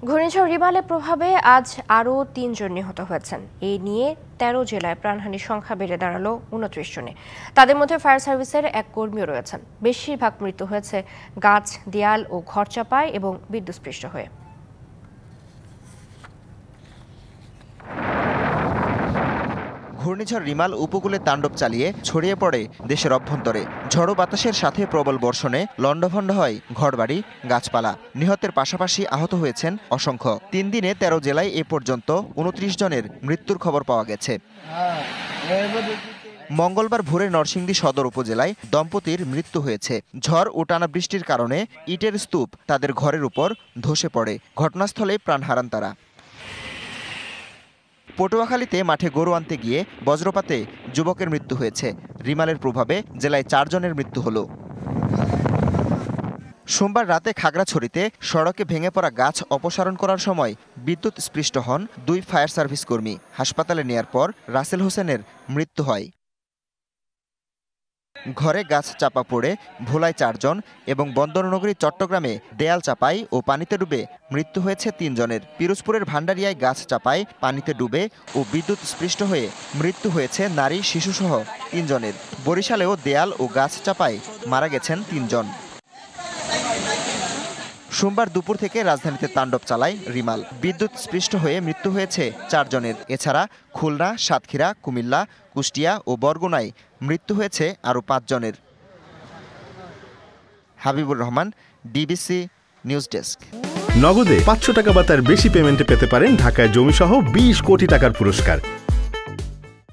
ঘূর্ণিঝড় রিমালের প্রভাবে আজ আরও ৩ জন নিহত হয়েছেন। এই নিয়ে ১৩ জেলায় প্রাণহানির সংখ্যা বেড়ে দাঁড়ালো ২৯ জনে। তাদের মধ্যে ফায়ার সার্ভিসের এক কর্মীও রয়েছেন। বেশিরভাগ মৃত্যু হয়েছে গাছ, দেয়াল ও ঘর চাপায় এবং বিদ্যুৎস্পৃষ্ট হয়ে। ঘূর্ণিঝড় রিমাল উপকূলে তাণ্ডব চালিয়ে ছড়িয়ে পড়ে দেশের অভ্যন্তরে। ঝড়ো বাতাসের সাথে প্রবল বর্ষণে লণ্ডভণ্ড হয় ঘরবাড়ি, গাছপালা। নিহতের পাশাপাশি আহত হয়েছেন অসংখ্য। ৩ দিনে ১৩ জেলায় এ পর্যন্ত ২৯ জনের মৃত্যুর খবর পাওয়া গেছে। মঙ্গলবার ভোরে নরসিংদী সদর উপজেলায় দম্পতির মৃত্যু হয়েছে। ঝড় ও টানা বৃষ্টির কারণে ইটের স্তূপ তাদের ঘরের উপর ধসে পড়ে। ঘটনাস্থলে প্রাণ হারান তারা। পটুয়াখালীতে মাঠে গরু আনতে গিয়ে বজ্রপাতে যুবকের মৃত্যু হয়েছে। রিমালের প্রভাবে জেলায় ৪ জনের মৃত্যু হলো। সোমবার রাতে খাগড়াছড়িতে সড়কে ভেঙে পড়া গাছ অপসারণ করার সময় বিদ্যুৎ স্পৃষ্ট হন 2 ফায়ার সার্ভিস কর্মী। হাসপাতালে নেয়ার পর রাসেল হোসেনের মৃত্যু হয়। ঘরে গাছ চাপা পড়ে ভোলায় ৪ জন এবং বন্দরনগরী চট্টগ্রামে দেয়াল চাপায় ও পানিতে ডুবে মৃত্যু হয়েছে ৩ জনের। পিরোজপুরের ভান্ডারিয়ায় গাছ চাপায় পানিতে ডুবে ও বিদ্যুৎ স্পৃষ্ট হয়ে মৃত্যু হয়েছে নারী, শিশুসহ ৩ জনের। বরিশালেও দেয়াল ও গাছ চাপায় মারা গেছেন ৩ জন। সোমবার দুপুর থেকে রাজধানীতে তাণ্ডব চালায় রিমাল। বিদ্যুৎ স্পৃষ্ট হয়ে মৃত্যু হয়েছে ৪ জনের। এছাড়া খুলনা, সাতক্ষীরা, কুমিল্লা, কুষ্টিয়া ও বরগুনায় মৃত্যু হয়েছে আরও ৫ জনের। Habibur Rahman, DBC news desk. নগদে ৫০০ টাকা বা তার বেশি পেমেন্টে পেতে পারেন ঢাকায় জমিসহ ২০ কোটি টাকার পুরস্কার।